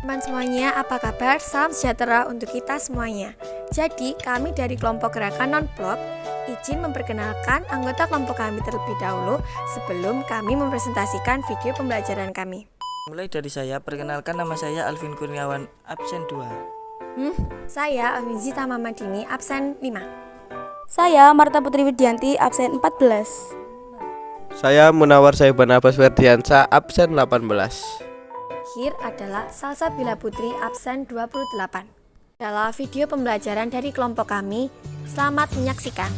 Teman semuanya, apa kabar? Salam sejahtera untuk kita semuanya. Jadi, kami dari kelompok gerakan non-blok izin memperkenalkan anggota kelompok kami terlebih dahulu sebelum kami mempresentasikan video pembelajaran kami. Mulai dari saya, perkenalkan nama saya Alvin Kurniawan, absen 2. Saya Awizi Tamamadini, absen 5. Saya Marta Putri Widianti, absen 14. Saya Munawar Saiban Abbas Ferdiansa, absen 18. Akhir adalah Salsabila Putri, absen 28. Adalah video pembelajaran dari kelompok kami. Selamat menyaksikan.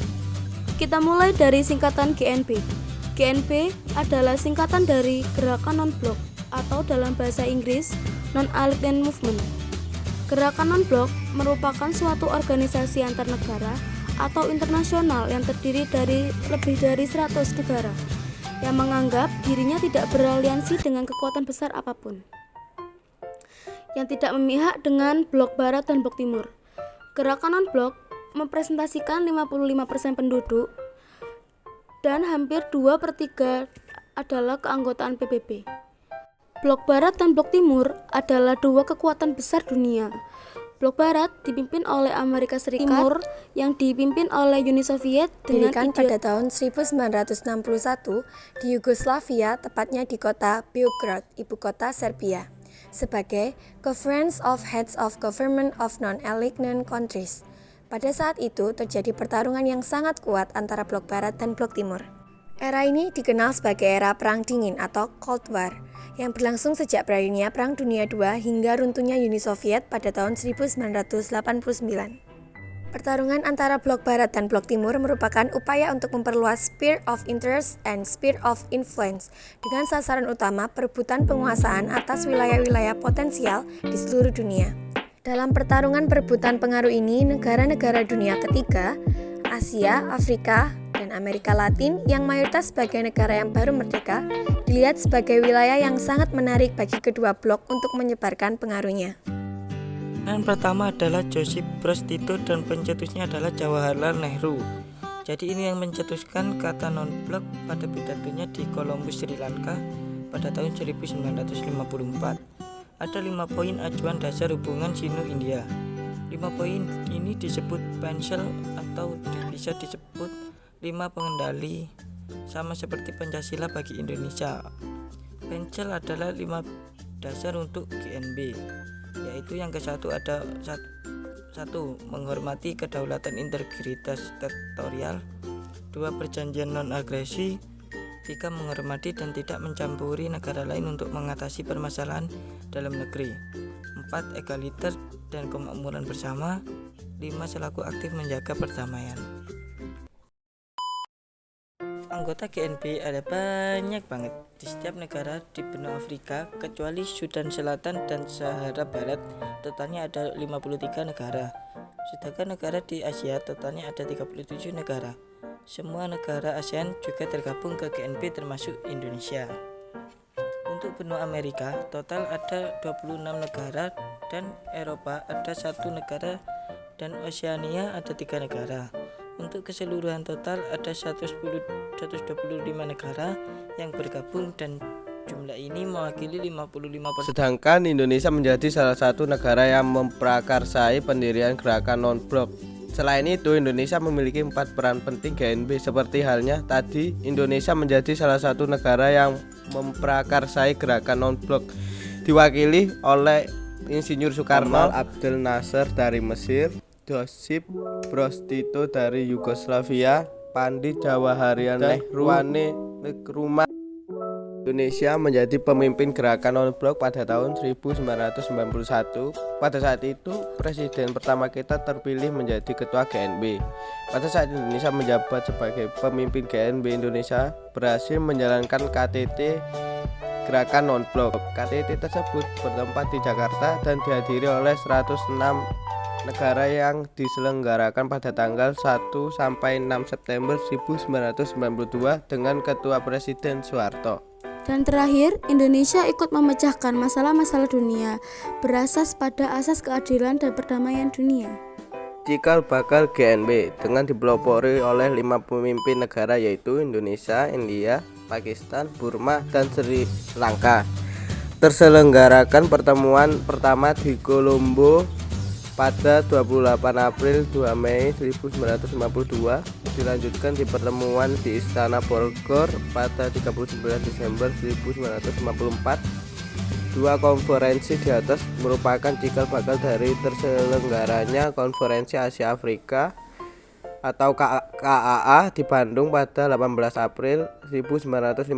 Kita mulai dari singkatan GNB. GNB adalah singkatan dari Gerakan Non-Blok atau dalam bahasa Inggris Non-Aligned Movement. Gerakan non-blok merupakan suatu organisasi antar negara atau internasional yang terdiri dari lebih dari 100 negara yang menganggap dirinya tidak beraliansi dengan kekuatan besar apapun, yang tidak memihak dengan blok barat dan blok timur. Gerakan non-blok mempresentasikan 55% penduduk dan hampir 2/3 adalah keanggotaan PBB. Blok barat dan blok timur adalah dua kekuatan besar dunia. Blok barat dipimpin oleh Amerika Serikat, timur yang dipimpin oleh Uni Soviet dengan Didirikan pada tahun 1961 di Yugoslavia, tepatnya di kota Beograd, ibu kota Serbia, sebagai Conference of Heads of Government of Non-Aligned Countries. Pada saat itu terjadi pertarungan yang sangat kuat antara blok barat dan blok timur. Era ini dikenal sebagai era Perang Dingin atau Cold War, yang berlangsung sejak berakhirnya Perang Dunia II hingga runtuhnya Uni Soviet pada tahun 1989. Pertarungan antara blok barat dan blok timur merupakan upaya untuk memperluas sphere of interest and sphere of influence dengan sasaran utama perebutan penguasaan atas wilayah-wilayah potensial di seluruh dunia. Dalam pertarungan perebutan pengaruh ini, negara-negara dunia ketiga, Asia, Afrika, dan Amerika Latin yang mayoritas sebagai negara yang baru merdeka dilihat sebagai wilayah yang sangat menarik bagi kedua blok untuk menyebarkan pengaruhnya. Yang pertama adalah Josip Broz Tito dan pencetusnya adalah Jawaharlal Nehru. Jadi ini yang mencetuskan kata non-blok pada pidatonya di Colombo, Sri Lanka pada tahun 1954. Ada 5 poin acuan dasar hubungan Sino-India. 5 poin ini disebut Pencil atau bisa disebut 5 pengendali, sama seperti Pancasila bagi Indonesia. Pencil adalah 5 dasar untuk GNB, yaitu yang ke-1 ada 1. Menghormati kedaulatan integritas teritorial. 2. Perjanjian non-agresi. 3. Menghormati dan tidak mencampuri negara lain untuk mengatasi permasalahan dalam negeri. 4. Egaliter dan kemakmuran bersama. 5. Selaku aktif menjaga perdamaian. Anggota GNB ada banyak banget di setiap negara di benua Afrika kecuali Sudan Selatan dan Sahara Barat. Totalnya ada 53 negara. Sedangkan negara di Asia totalnya ada 37 negara. Semua negara ASEAN juga tergabung ke GNB termasuk Indonesia. Untuk benua Amerika total ada 26 negara dan Eropa ada 1 negara dan Oseania ada 3 negara. Untuk keseluruhan total ada 125 negara yang bergabung dan jumlah ini mewakili 55%. Sedangkan Indonesia menjadi salah satu negara yang memprakarsai pendirian gerakan non-blok. Selain itu, Indonesia memiliki 4 peran penting GNB. Seperti halnya tadi, Indonesia menjadi salah satu negara yang memprakarsai gerakan non-blok, diwakili oleh Insinyur Soekarno, Abdel Nasser dari Mesir, Josip Broz Tito dari Yugoslavia, Pandit Jawaharlal Nehru dari Nkrumah. Indonesia menjadi pemimpin gerakan non-blok pada tahun 1991. Pada saat itu, presiden pertama kita terpilih menjadi ketua GNB. Pada saat Indonesia menjabat sebagai pemimpin GNB, Indonesia berhasil menjalankan KTT gerakan non-blok. KTT tersebut bertempat di Jakarta dan dihadiri oleh 106 negara yang diselenggarakan pada tanggal 1 sampai 6 September 1992 dengan Ketua Presiden Soeharto. Dan terakhir, Indonesia ikut memecahkan masalah-masalah dunia berasas pada asas keadilan dan perdamaian dunia. Cikal bakal GNB dengan dipelopori oleh 5 pemimpin negara yaitu Indonesia, India, Pakistan, Burma, dan Sri Lanka. terselenggarakan pertemuan pertama di Kolombo pada 28 April 2 Mei 1952, dilanjutkan di pertemuan di Istana Bogor pada 39 Desember 1954. Dua konferensi di atas merupakan cikal bakal dari terselenggaranya Konferensi Asia Afrika atau KAA di Bandung pada 18 April 1955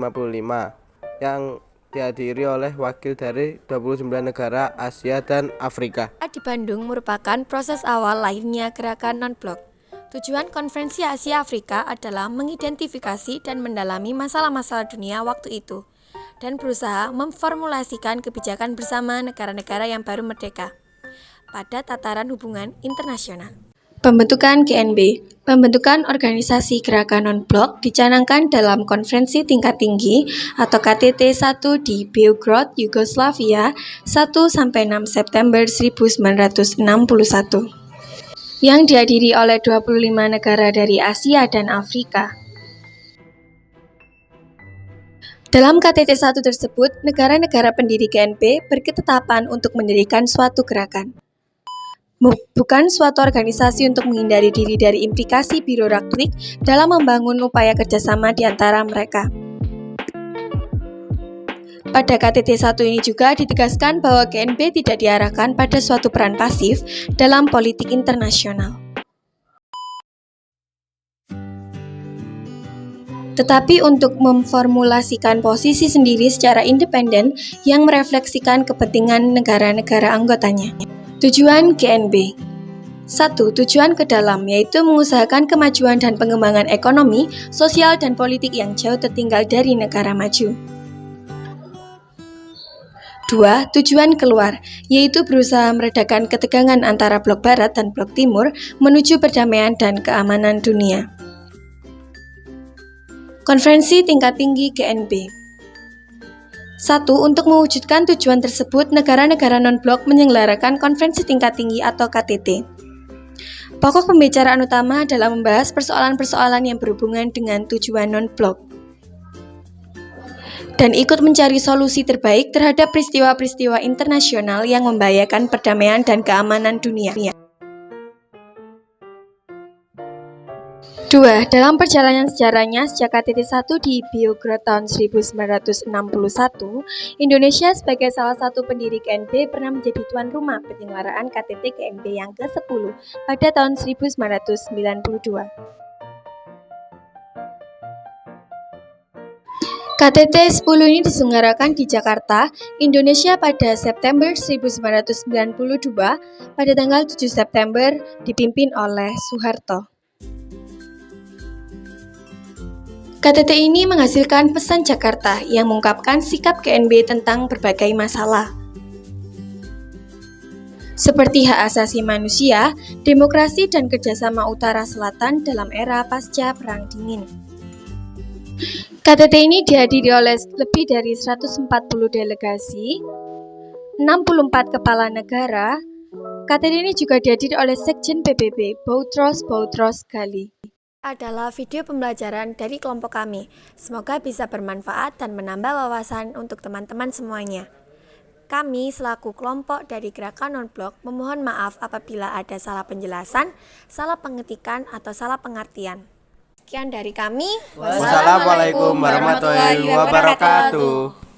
yang dihadiri oleh wakil dari 29 negara Asia dan Afrika. Di Bandung merupakan proses awal lahirnya gerakan non-blok. Tujuan Konferensi Asia Afrika adalah mengidentifikasi dan mendalami masalah-masalah dunia waktu itu dan berusaha memformulasikan kebijakan bersama negara-negara yang baru merdeka pada tataran hubungan internasional. Pembentukan GNB. Pembentukan Organisasi Gerakan Non-Blok dicanangkan dalam Konferensi Tingkat Tinggi atau KTT 1 di Beograd, Yugoslavia 1-6 September 1961 yang dihadiri oleh 25 negara dari Asia dan Afrika. Dalam KTT 1 tersebut, negara-negara pendiri GNB berketetapan untuk mendirikan suatu gerakan. Bukan suatu organisasi untuk menghindari diri dari implikasi birokratik dalam membangun upaya kerjasama di antara mereka. Pada KTT 1 ini juga ditegaskan bahwa GNB tidak diarahkan pada suatu peran pasif dalam politik internasional, tetapi untuk memformulasikan posisi sendiri secara independen yang merefleksikan kepentingan negara-negara anggotanya. Tujuan GNB. 1. Tujuan ke dalam, yaitu mengusahakan kemajuan dan pengembangan ekonomi, sosial, dan politik yang jauh tertinggal dari negara maju. 2. Tujuan keluar, yaitu berusaha meredakan ketegangan antara blok barat dan blok timur menuju perdamaian dan keamanan dunia. Konferensi Tingkat Tinggi GNB. 1. Untuk mewujudkan tujuan tersebut, negara-negara non-blok menyelenggarakan konferensi tingkat tinggi atau KTT. Pokok pembicaraan utama adalah membahas persoalan-persoalan yang berhubungan dengan tujuan non-blok dan ikut mencari solusi terbaik terhadap peristiwa-peristiwa internasional yang membahayakan perdamaian dan keamanan dunia. 2. Dalam perjalanan sejarahnya sejak KTT 1 di Beograd tahun 1961, Indonesia sebagai salah satu pendiri GNB pernah menjadi tuan rumah penyelenggaraan KTT GNB yang ke-10 pada tahun 1992. KTT 10 ini diselenggarakan di Jakarta, Indonesia pada September 1992 pada tanggal 7 September dipimpin oleh Soeharto. KTT ini menghasilkan pesan Jakarta yang mengungkapkan sikap GNB tentang berbagai masalah, seperti hak asasi manusia, demokrasi, dan kerjasama Utara-Selatan dalam era pasca Perang Dingin. KTT ini dihadiri oleh lebih dari 140 delegasi, 64 kepala negara. KTT ini juga dihadiri oleh Sekjen PBB, Boutros Ghali. Adalah video pembelajaran dari kelompok kami. Semoga bisa bermanfaat dan menambah wawasan untuk teman-teman semuanya. Kami selaku kelompok dari Gerakan Non-Blok memohon maaf apabila ada salah penjelasan, salah pengetikan, atau salah pengertian. Sekian dari kami. Wassalamualaikum warahmatullahi wabarakatuh.